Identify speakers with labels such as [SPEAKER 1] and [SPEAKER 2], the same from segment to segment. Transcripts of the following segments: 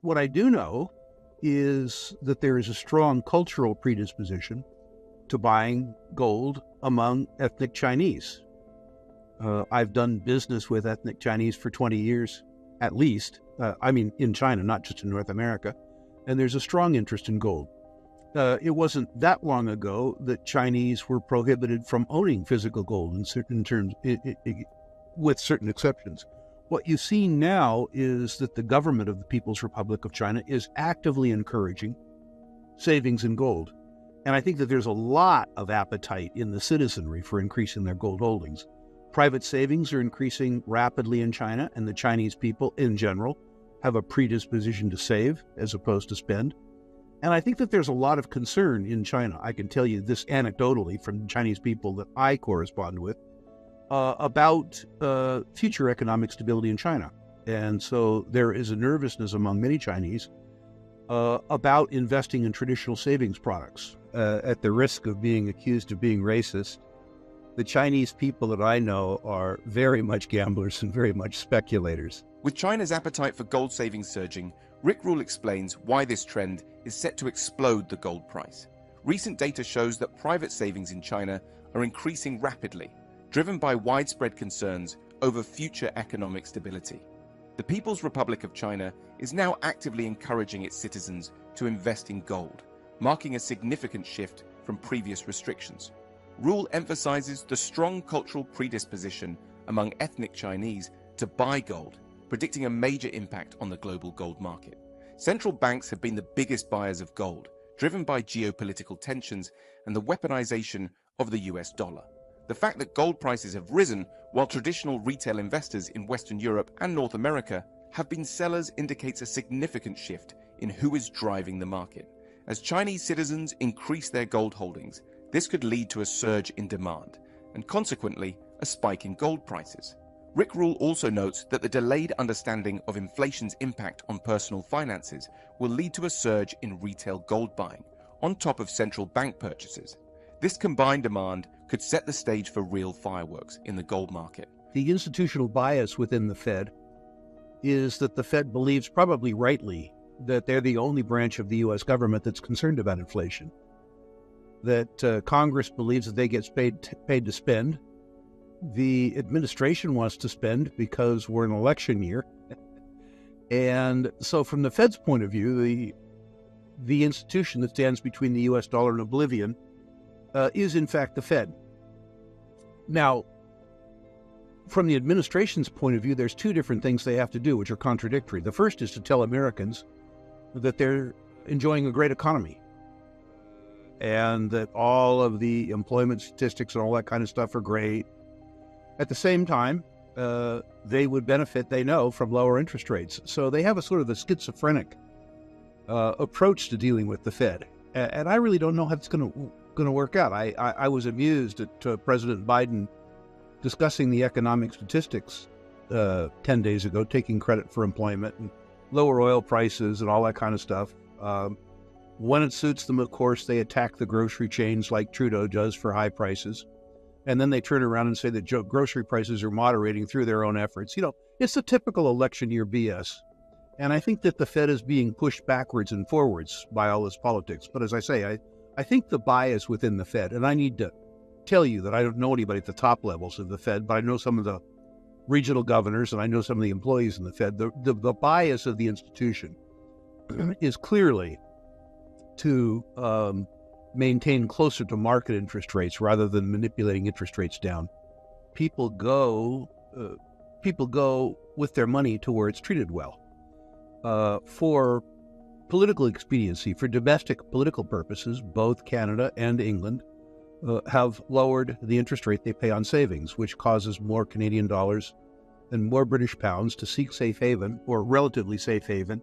[SPEAKER 1] What I do know is that there is a strong cultural predisposition to buying gold among ethnic Chinese. I've done business with ethnic Chinese for 20 years, at least. In China, not just in North America. And there's a strong interest in gold. It wasn't that long ago that Chinese were prohibited from owning physical gold in certain terms, with certain exceptions. What you see now is that the government of the People's Republic of China is actively encouraging savings in gold. And I think that there's a lot of appetite in the citizenry for increasing their gold holdings. Private savings are increasing rapidly in China, and the Chinese people in general have a predisposition to save as opposed to spend. And I think that there's a lot of concern in China. I can tell you this anecdotally from Chinese people that I correspond with about future economic stability in China. And so there is a nervousness among many Chinese about investing in traditional savings products. At the risk of being accused of being racist, the Chinese people that I know are very much gamblers and very much speculators.
[SPEAKER 2] With China's appetite for gold savings surging, Rick Rule explains why this trend is set to explode the gold price. Recent data shows that private savings in China are increasing rapidly, driven by widespread concerns over future economic stability. The People's Republic of China is now actively encouraging its citizens to invest in gold, marking a significant shift from previous restrictions. Rule emphasizes the strong cultural predisposition among ethnic Chinese to buy gold, predicting a major impact on the global gold market. Central banks have been the biggest buyers of gold, driven by geopolitical tensions and the weaponization of the US dollar. The fact that gold prices have risen while traditional retail investors in Western Europe and North America have been sellers indicates a significant shift in who is driving the market. As Chinese citizens increase their gold holdings, this could lead to a surge in demand and consequently a spike in gold prices. Rick Rule also notes that the delayed understanding of inflation's impact on personal finances will lead to a surge in retail gold buying, on top of central bank purchases. This combined demand could set the stage for real fireworks in the gold market.
[SPEAKER 1] The institutional bias within the Fed is that the Fed believes, probably rightly, that they're the only branch of the U.S. government that's concerned about inflation. That Congress believes that they get paid to spend. The administration wants to spend because we're in an election year. And so from the Fed's point of view, the institution that stands between the U.S. dollar and oblivion is in fact the Fed. Now, from the administration's point of view, there's two different things they have to do, which are contradictory. The first is to tell Americans that they're enjoying a great economy and that all of the employment statistics and all that kind of stuff are great. At the same time, they would benefit, they know, from lower interest rates. So they have a sort of a schizophrenic approach to dealing with the Fed. And I really don't know how it's going to work out. I was amused at President Biden discussing the economic statistics 10 days ago, taking credit for employment and lower oil prices and all that kind of stuff. When it suits them, of course, they attack the grocery chains like Trudeau does for high prices. And then they turn around and say that grocery prices are moderating through their own efforts. You know, it's the typical election year BS. And I think that the Fed is being pushed backwards and forwards by all this politics. But as I say, I think the bias within the Fed, and I need to tell you that I don't know anybody at the top levels of the Fed, but I know some of the regional governors and I know some of the employees in the Fed. The bias of the institution is clearly to maintain closer to market interest rates rather than manipulating interest rates down. People go with their money to where it's treated well. For political expediency, for domestic political purposes, both Canada and England have lowered the interest rate they pay on savings, which causes more Canadian dollars and more British pounds to seek safe haven, or relatively safe haven,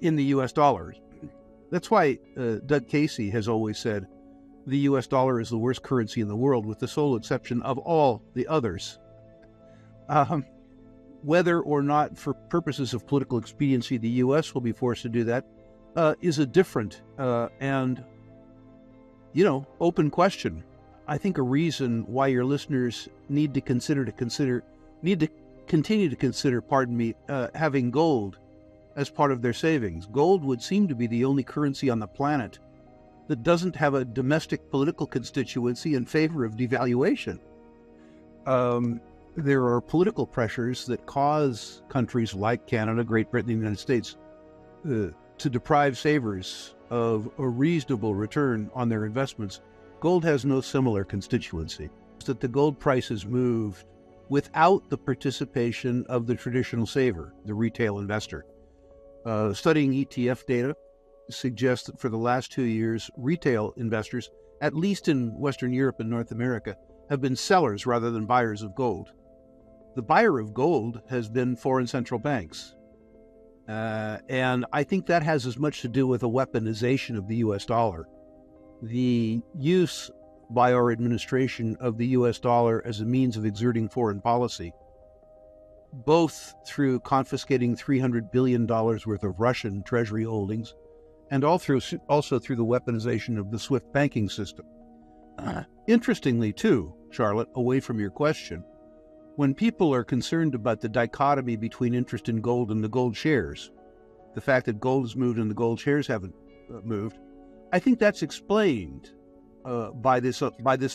[SPEAKER 1] in the U.S. dollars. That's why Doug Casey has always said the U.S. dollar is the worst currency in the world, with the sole exception of all the others. Whether or not for purposes of political expediency the U.S. will be forced to do that is a different and, open question. I think a reason why your listeners need to continue to consider, having gold as part of their savings. Gold would seem to be the only currency on the planet that doesn't have a domestic political constituency in favor of devaluation. There are political pressures that cause countries like Canada, Great Britain, and the United States to deprive savers of a reasonable return on their investments. Gold has no similar constituency. It's that the gold price has moved without the participation of the traditional saver, the retail investor. Studying ETF data suggests that for the last 2 years, retail investors, at least in Western Europe and North America, have been sellers rather than buyers of gold. The buyer of gold has been foreign central banks. And I think that has as much to do with a weaponization of the US dollar. The use by our administration of the US dollar as a means of exerting foreign policy, both through confiscating $300 billion worth of Russian treasury holdings and also through the weaponization of the SWIFT banking system. Interestingly, too, Charlotte, away from your question, when people are concerned about the dichotomy between interest in gold and the gold shares, the fact that gold has moved and the gold shares haven't moved, I think that's explained by this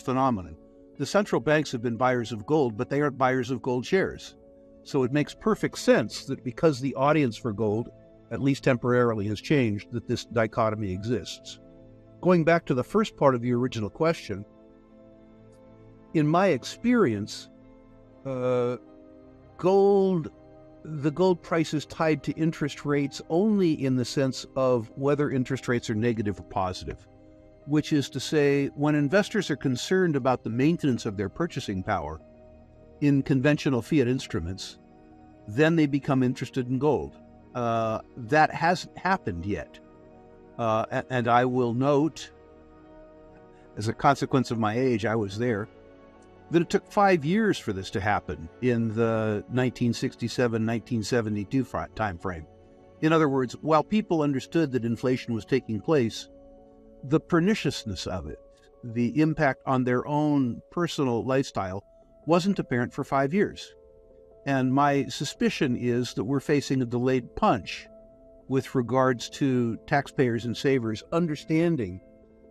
[SPEAKER 1] phenomenon. The central banks have been buyers of gold, but they aren't buyers of gold shares. So it makes perfect sense that because the audience for gold, at least temporarily, has changed, that this dichotomy exists. Going back to the first part of the original question, in my experience, the gold price is tied to interest rates only in the sense of whether interest rates are negative or positive, which is to say, when investors are concerned about the maintenance of their purchasing power in conventional fiat instruments, then they become interested in gold. That hasn't happened yet. And I will note, as a consequence of my age, I was there, that it took 5 years for this to happen in the 1967-1972 time frame. In other words, while people understood that inflation was taking place, the perniciousness of it, the impact on their own personal lifestyle, wasn't apparent for 5 years. And my suspicion is that we're facing a delayed punch with regards to taxpayers and savers understanding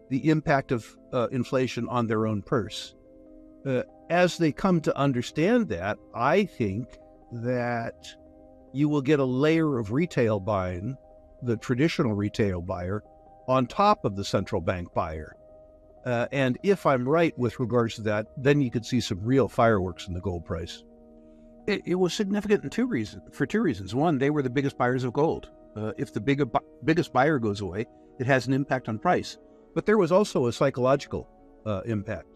[SPEAKER 1] the impact of inflation on their own purse. As they come to understand that, I think that you will get a layer of retail buying, the traditional retail buyer, on top of the central bank buyer. And if I'm right with regards to that, then you could see some real fireworks in the gold price. It was significant for two reasons. One, they were the biggest buyers of gold. If the biggest buyer goes away, it has an impact on price. But there was also a psychological impact.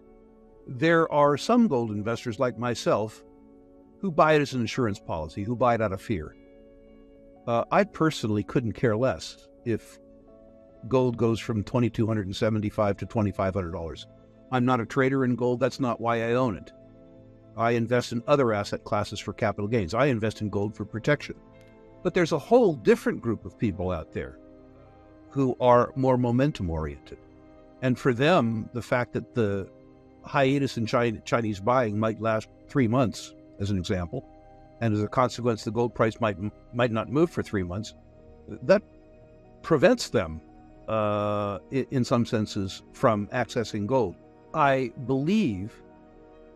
[SPEAKER 1] There are some gold investors like myself who buy it as an insurance policy, who buy it out of fear. I personally couldn't care less if gold goes from $2,275 to $2,500. I'm not a trader in gold. That's not why I own it. I invest in other asset classes for capital gains. I invest in gold for protection. But there's a whole different group of people out there who are more momentum-oriented. And for them, the fact that the hiatus in Chinese buying might last 3 months, as an example, and as a consequence, the gold price might not move for 3 months, that prevents them, in some senses, from accessing gold. I believe,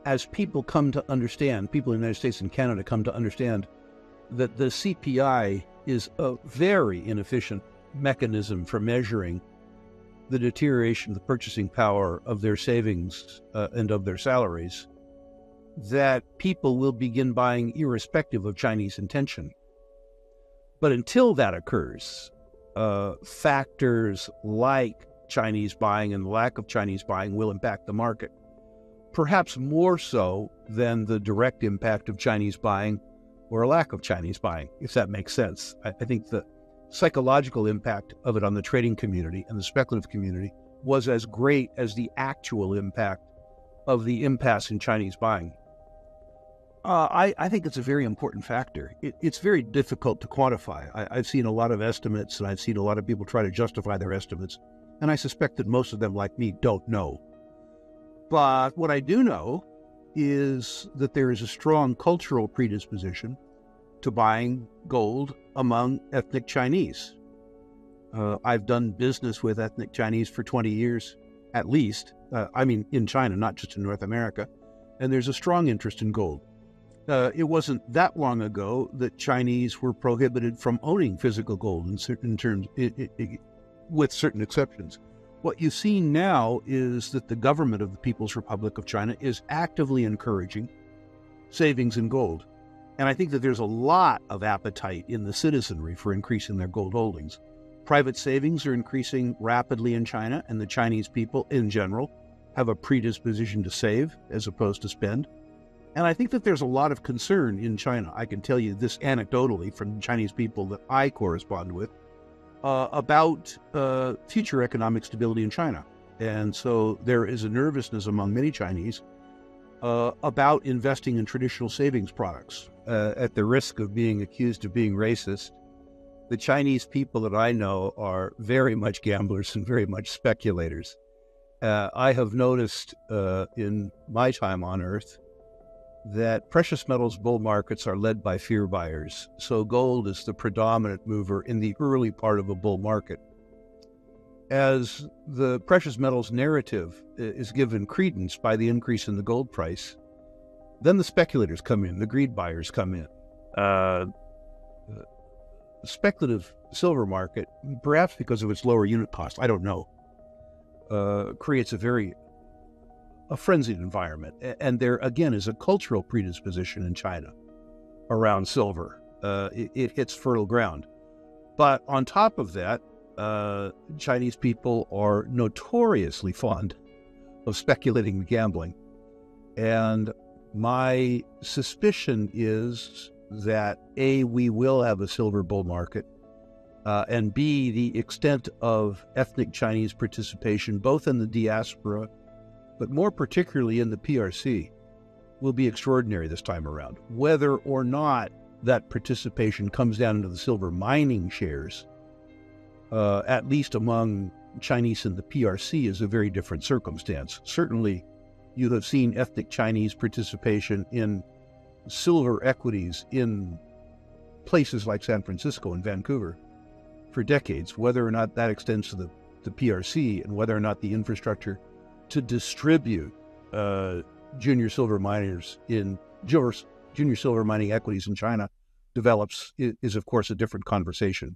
[SPEAKER 1] as people come to understand, people in the United States and Canada come to understand that the CPI is a very inefficient mechanism for measuring the deterioration of the purchasing power of their savings and of their salaries, that people will begin buying irrespective of Chinese intention. But until that occurs, factors like Chinese buying and the lack of Chinese buying will impact the market, perhaps more so than the direct impact of Chinese buying or a lack of Chinese buying, if that makes sense. I think the psychological impact of it on the trading community and the speculative community was as great as the actual impact of the impasse in Chinese buying. I think it's a very important factor. It's very difficult to quantify. I've seen a lot of estimates, and I've seen a lot of people try to justify their estimates, and I suspect that most of them, like me, don't know. But what I do know is that there is a strong cultural predisposition to buying gold among ethnic Chinese. I've done business with ethnic Chinese for 20 years, at least. In China, not just in North America. And there's a strong interest in gold. It wasn't that long ago that Chinese were prohibited from owning physical gold in certain terms, with certain exceptions. What you see now is that the government of the People's Republic of China is actively encouraging savings in gold. And I think that there's a lot of appetite in the citizenry for increasing their gold holdings. Private savings are increasing rapidly in China, and the Chinese people in general have a predisposition to save as opposed to spend. And I think that there's a lot of concern in China. I can tell you this anecdotally from Chinese people that I correspond with about future economic stability in China. And so there is a nervousness among many Chinese about investing in traditional savings products. At the risk of being accused of being racist, the Chinese people that I know are very much gamblers and very much speculators. I have noticed in my time on Earth that precious metals bull markets are led by fear buyers. So gold is the predominant mover in the early part of a bull market. As the precious metals narrative is given credence by the increase in the gold price, then the speculators come in, the greed buyers come in. The speculative silver market, perhaps because of its lower unit cost, I don't know, creates a frenzied environment. And there, again, is a cultural predisposition in China around silver. It hits fertile ground. But on top of that, Chinese people are notoriously fond of speculating and gambling. And my suspicion is that A, we will have a silver bull market, and B, the extent of ethnic Chinese participation, both in the diaspora, but more particularly in the PRC, will be extraordinary this time around. Whether or not that participation comes down into the silver mining shares, at least among Chinese in the PRC, is a very different circumstance. Certainly, you have seen ethnic Chinese participation in silver equities in places like San Francisco and Vancouver for decades. Whether or not that extends to the PRC and whether or not the infrastructure to distribute junior silver mining equities in China develops is, of course, a different conversation.